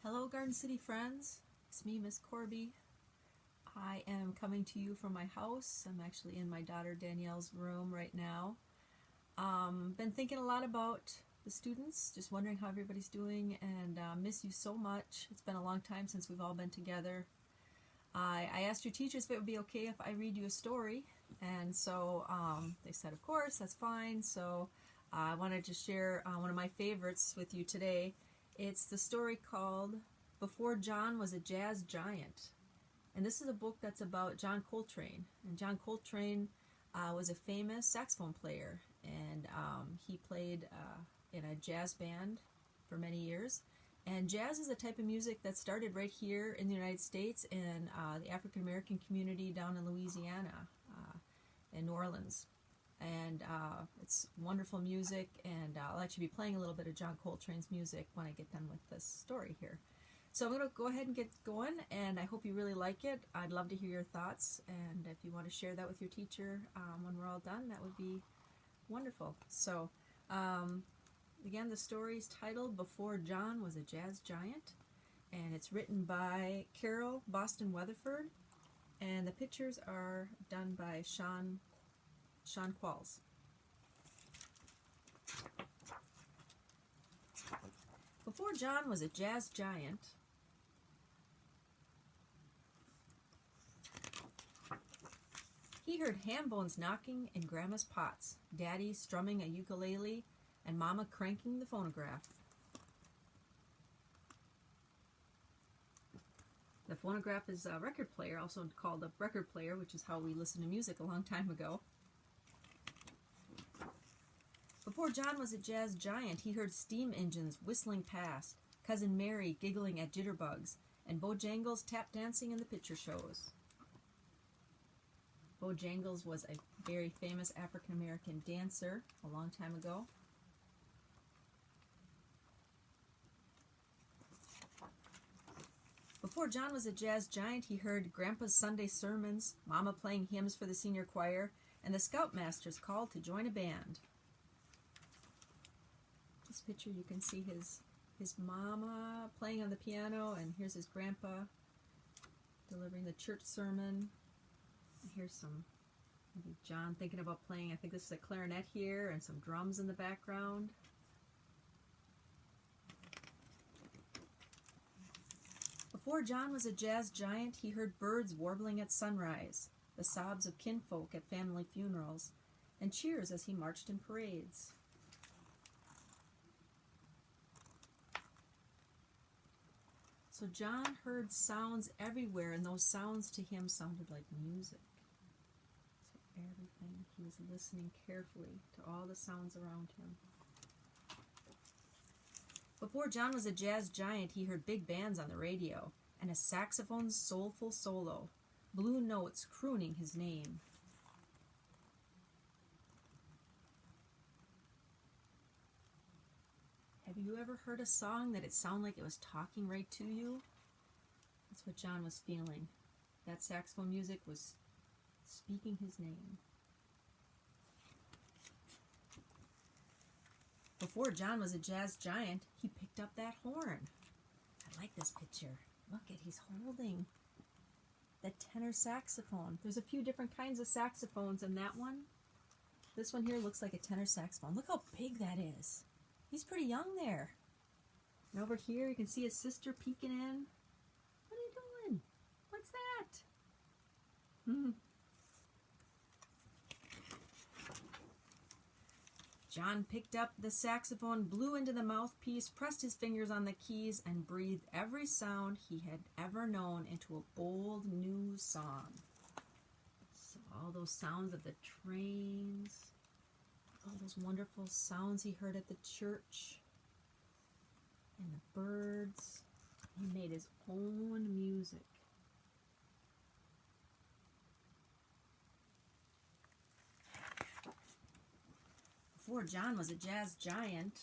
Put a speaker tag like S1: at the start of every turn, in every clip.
S1: Hello, Garden City friends. It's me, Miss Korby. I am coming to you from my house. I'm actually in my daughter Danielle's room right now. Been thinking a lot about the students, just wondering how everybody's doing, and miss you so much. It's been a long time since we've all been together. I asked your teachers if it would be okay if I read you a story, and so they said, of course, that's fine. So I wanted to share one of my favorites with you today. It's the story called Before John Was a Jazz Giant. And this is a book that's about John Coltrane. And John Coltrane was a famous saxophone player, and he played in a jazz band for many years. And jazz is a type of music that started right here in the United States in the African American community down in Louisiana, in New Orleans. And it's wonderful music, and I'll actually be playing a little bit of John Coltrane's music when I get done with this story here. So I'm going to go ahead and get going, and I hope you really like it. I'd love to hear your thoughts, and if you want to share that with your teacher when we're all done, that would be wonderful. So again, the story is titled Before John Was a Jazz Giant, and it's written by Carol Boston Weatherford, and the pictures are done by Sean Qualls. Before John was a jazz giant, he heard ham bones knocking in Grandma's pots, Daddy strumming a ukulele, and Mama cranking the phonograph. The phonograph is a record player, also called a record player, which is how we listened to music a long time ago. Before John was a jazz giant, he heard steam engines whistling past, Cousin Mary giggling at jitterbugs, and Bojangles tap dancing in the picture shows. Bojangles was a very famous African-American dancer a long time ago. Before John was a jazz giant, he heard Grandpa's Sunday sermons, Mama playing hymns for the senior choir, and the Scoutmaster's call to join a band. This picture, you can see his mama playing on the piano, and here's his grandpa delivering the church sermon. And here's some maybe John thinking about playing, I think this is a clarinet here, and some drums in the background. Before John was a jazz giant, he heard birds warbling at sunrise, the sobs of kinfolk at family funerals, and cheers as he marched in parades. So John heard sounds everywhere, and those sounds to him sounded like music. So everything, he was listening carefully to all the sounds around him. Before John was a jazz giant, he heard big bands on the radio, and a saxophone's soulful solo, blue notes crooning his name. Have you ever heard a song that it sounded like it was talking right to you? That's what John was feeling. That saxophone music was speaking his name. Before John was a jazz giant, he picked up that horn. I like this picture. Look at, he's holding the tenor saxophone. There's a few different kinds of saxophones in that one. This one here looks like a tenor saxophone. Look how big that is. He's pretty young there. And over here you can see his sister peeking in. What are you doing? What's that? John picked up the saxophone, blew into the mouthpiece, pressed his fingers on the keys, and breathed every sound he had ever known into a bold new song. So all those sounds of the trains, all those wonderful sounds he heard at the church, and the birds. He made his own music. Before John was a jazz giant,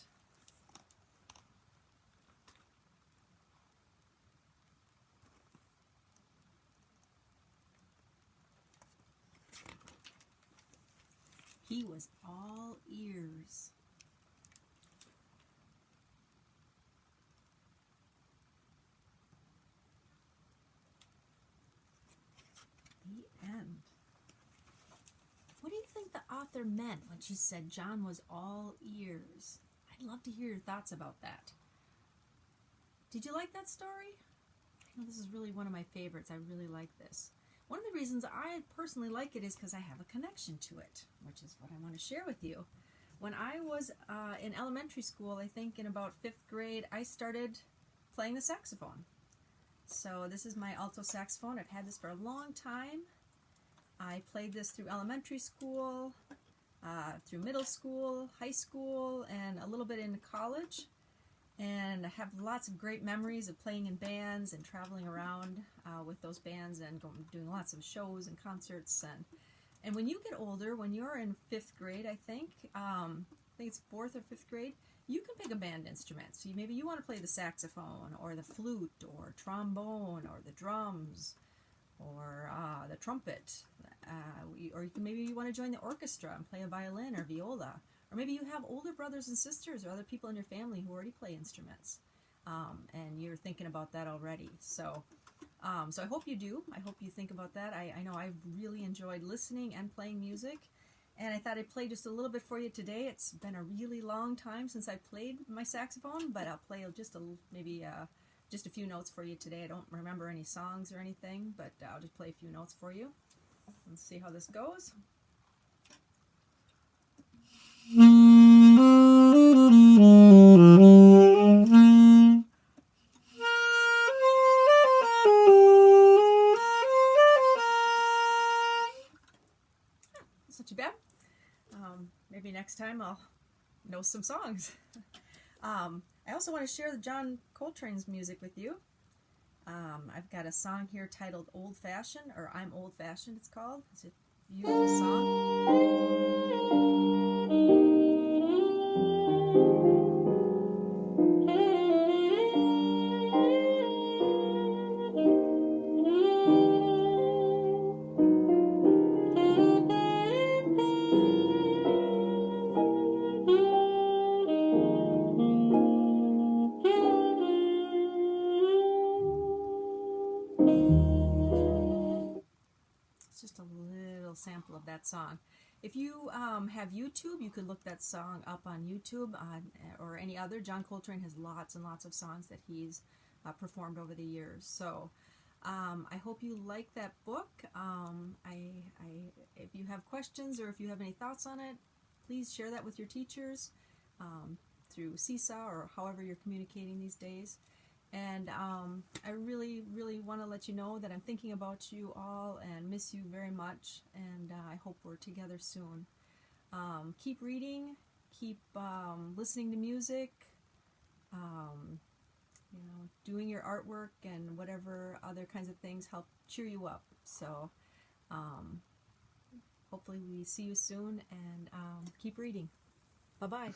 S1: he was all ears. author meant when she said John was all ears. I'd love to hear your thoughts about that. Did you like that story? I know this is really one of my favorites. I really like this. One of the reasons I personally like it is because I have a connection to it, which is what I want to share with you. When I was in elementary school, I think in about 5th grade, I started playing the saxophone. So this is my alto saxophone. I've had this for a long time. I played this through elementary school, through middle school, high school, and a little bit in college. And I have lots of great memories of playing in bands and traveling around with those bands and doing lots of shows and concerts. And when you get older, when you're in 5th grade, I think it's 4th or 5th grade, you can pick a band instrument. So maybe you want to play the saxophone or the flute or trombone or the drums or the trumpet. Or maybe you want to join the orchestra and play a violin or viola. Or maybe you have older brothers and sisters or other people in your family who already play instruments. And you're thinking about that already. So I hope you do. I hope you think about that. I know I've really enjoyed listening and playing music. And I thought I'd play just a little bit for you today. It's been a really long time since I played my saxophone, but I'll play just a few notes for you today. I don't remember any songs or anything, but I'll just play a few notes for you. Let's see how this goes. That's not too bad. Maybe next time I'll know some songs. I also want to share John Coltrane's music with you. I've got a song here titled Old Fashioned, or I'm Old Fashioned it's called. It's a beautiful song. Just a little sample of that song. If you have YouTube, you could look that song up on YouTube or any other. John Coltrane has lots and lots of songs that he's performed over the years. So I hope you like that book. If you have questions or if you have any thoughts on it, please share that with your teachers through Seesaw or however you're communicating these days. And I really, really want to let you know that I'm thinking about you all and miss you very much. And I hope we're together soon. Keep reading, keep listening to music, doing your artwork and whatever other kinds of things help cheer you up. So hopefully we see you soon, and keep reading. Bye-bye.